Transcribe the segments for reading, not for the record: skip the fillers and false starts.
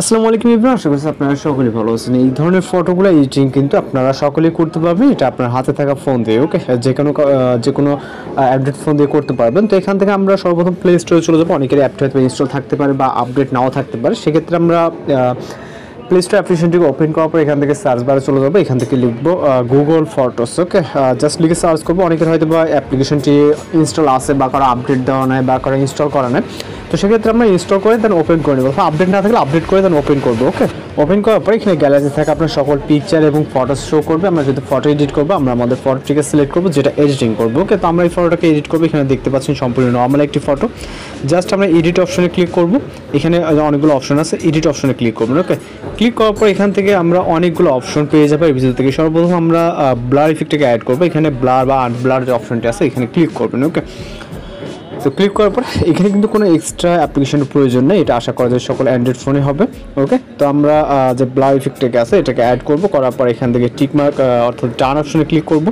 আসসালামু আলাইকুম এভরিওয়ান, আশা করছি আপনারা সকলেই ভালো আছেন। এই ধরনের ফটোগুলো এডিটিং কিন্তু আপনারা সকলেই করতে পারবেন। এটা আপনার হাতে থাকা ফোন দিয়ে, ওকে, যে কোনো অ্যান্ড্রয়েড ফোন দিয়ে করতে পারবেন। তো এখান থেকে আমরা সর্বপ্রথম প্লে স্টোরে চলে যাবো। অনেকের অ্যাপটা হয়তো ইনস্টল থাকতে পারে বা আপডেট নাও থাকতে পারে। সেক্ষেত্রে আমরা প্লে স্টোর অ্যাপ্লিকেশনটিকে ওপেন করার পর এখান থেকে সার্চ বারে চলে যাবো। এখান থেকে লিখবো গুগল ফটোস, ওকে। জাস্ট লিখে সার্চ করবো। অনেকের হয়তো বা অ্যাপ্লিকেশনটি ইনস্টল আছে বা কারো আপডেট দেওয়া নেয় বা কারো ইনস্টল করা নেয়। তো সেক্ষেত্রে আমরা ইনস্টল করে দেন ওপেন করে নেবো। আপডেট না থাকলে আপডেট করে দেন ওপেন করবো, ওকে। ওপেন করার পর এখানে গ্যালারি থাকে আপনার সকল পিকচার এবং ফটোস শো করবে। আমরা যদি ফটো এডিট করবো, আমরা আমাদের ফটোটিকে সিলেক্ট করবো যেটা এডিটিং করবো, ওকে। তো আমরা এই ফটোটাকে এডিট করবো। এখানে দেখতে পাচ্ছেন সম্পূর্ণ নর্মাল একটি ফটো। জাস্ট আমরা এডিট অপশনে ক্লিক করবো। এখানে অনেকগুলো অপশন আছে, এডিট অপশনে ক্লিক করবেন, ওকে। ক্লিক করার পর এখান থেকে আমরা অনেকগুলো অপশন পেয়ে যাবো। এর ভিতর থেকে সর্বপ্রথম আমরা ব্লার ইফেক্টটাকে অ্যাড করবো। এখানে ব্লার বা আনব্লার যে অপশনটি আছে এখানে ক্লিক করবেন, ওকে। তো ক্লিক করার পর এখানে কিন্তু কোনো এক্সট্রা অ্যাপ্লিকেশনের প্রয়োজন নেই। এটা আশা করা যায় সকল অ্যান্ড্রয়েড ফোনে হবে, ওকে। তো আমরা যে ব্লার ইফেক্টটাকে আছে এটাকে অ্যাড করবো। করার পর এখান থেকে টিকমার্ক অর্থাৎ ডান অপশনে ক্লিক করবো।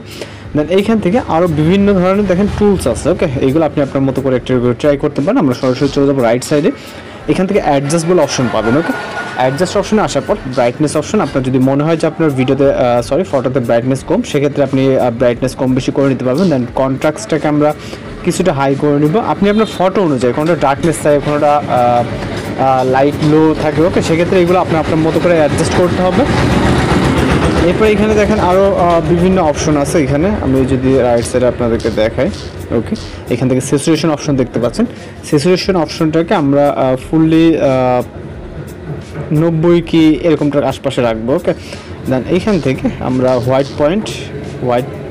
দেন এইখান থেকে আরও বিভিন্ন ধরনের দেখেন টুলস আছে, ওকে। এইগুলো আপনি আপনার মতো করে একটা ট্রাই করতে পারেন। আমরা সরাসরি চলে যাবো রাইট সাইডে। এখান থেকে অ্যাডজাস্ট বলে অপশন পাবেন, ওকে। অ্যাডজাস্ট অপশনে আসার পর ব্রাইটনেস অপশন, আপনার যদি মনে হয় যে আপনার ফটোতে ব্রাইটনেস কম, সেক্ষেত্রে আপনি ব্রাইটনেস কম বেশি করে নিতে পারবেন। দেন কন্ট্রাস্টটাকে আমরা কিছুটা হাই করে নিব। আপনি আপনার ফটো অনুযায়ী কোনোটা ডার্কনেস থাকে, কোনোটা লাইট লো থাকে, ওকে। সেক্ষেত্রে এগুলো আপনার মতো করে অ্যাডজাস্ট করতে হবে। এরপরে এখানে দেখেন আরও বিভিন্ন অপশন আছে। এখানে আমি যদি রাইট সাইডে আপনাদেরকে দেখাই, ওকে। এখান থেকে স্যাচুরেশন অপশন দেখতে পাচ্ছেন। স্যাচুরেশন অপশনটাকে আমরা ফুললি 90 কি এরকমটার আশপাশে রাখবো, ওকে। দেন এইখান থেকে আমরা হোয়াইট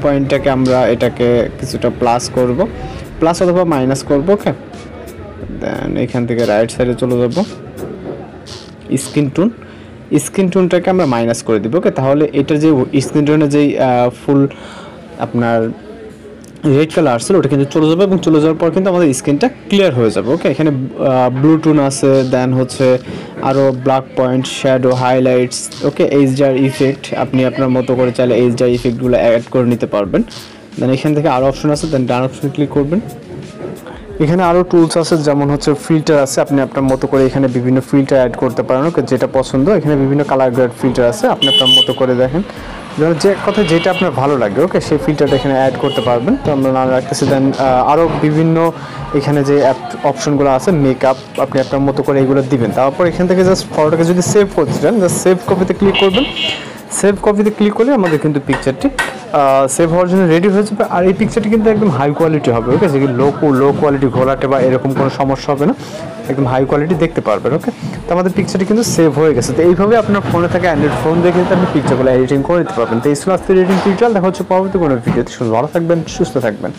পয়েন্টটাকে আমরা এটাকে কিছুটা প্লাস অথবা মাইনাস করবো, ওকে। দেন এখান থেকে রাইট সাইডে চলে যাবো। স্ক্রিন টোনটাকে আমরা মাইনাস করে দিব, ওকে। তাহলে এটার যে স্ক্রিন টোনের যেই ফুল আপনার রেড কালার আসছিল ওটা কিন্তু চলে যাবে এবং চলে যাওয়ার পর কিন্তু আমাদের স্ক্রিনটা ক্লিয়ার হয়ে যাবে, ওকে। এখানে ব্লু টোন আছে, দেন হচ্ছে আরও ব্ল্যাক পয়েন্ট, শ্যাডো, হাইলাইটস, ওকে। এইচডিআর ইফেক্ট আপনি আপনার মতো করে চাইলে এইচডিআর ইফেক্টগুলো অ্যাড করে নিতে পারবেন। দেন এখান থেকে আরও অপশন আছে, দেন ডান অপশনে ক্লিক করবেন। এখানে আরও টুলস আছে, যেমন হচ্ছে ফিল্টার আছে। আপনি আপনার মতো করে এখানে বিভিন্ন ফিল্টার অ্যাড করতে পারেন, ওকে। যেটা পছন্দ, এখানে বিভিন্ন কালার গ্রেড ফিল্টার আছে। আপনি আপনার মতো করে দেখেন যে কথা যেটা আপনার ভালো লাগে, ওকে, সেই ফিল্টারটা এখানে অ্যাড করতে পারবেন। তো আমরা নাম রাখতেছি। দেন আরও বিভিন্ন এখানে যে অপশনগুলো আছে, মেকআপ, আপনি আপনার মতো করে এগুলো দিবেন। তারপর এখান থেকে জাস্ট ফটোটাকে যদি সেভ করতে চান, জাস্ট সেভ কপিতে ক্লিক করবেন। সেভ কপিতে ক্লিক করলে আমাদের কিন্তু পিকচারটি সেভ হওয়ার জন্য রেডি হয়ে যাবে। আর এই পিকচারটি কিন্তু একদম হাই কোয়ালিটি হবে, ওকে। যেগুলো লো কোয়ালিটি ঘোলাটে বা এরকম কোনো সমস্যা হবে না, একদম হাই কোয়ালিটি দেখতে পারবেন, ওকে। তো আমাদের পিকচারটি কিন্তু সেভ হয়ে গেছে। তো এইভাবে আপনার ফোনে থাকা অ্যান্ড্রয়েড ফোন দিয়ে কিন্তু আপনি পিকচারগুলো এডিটিং করে দিতে পারবেন। তো এই ছিল আজকের এডিটিং টিউটোরিয়াল। দেখা হচ্ছে পরবর্তী কোনো ভিডিওতে। ভালো থাকবেন, সুস্থ থাকবেন।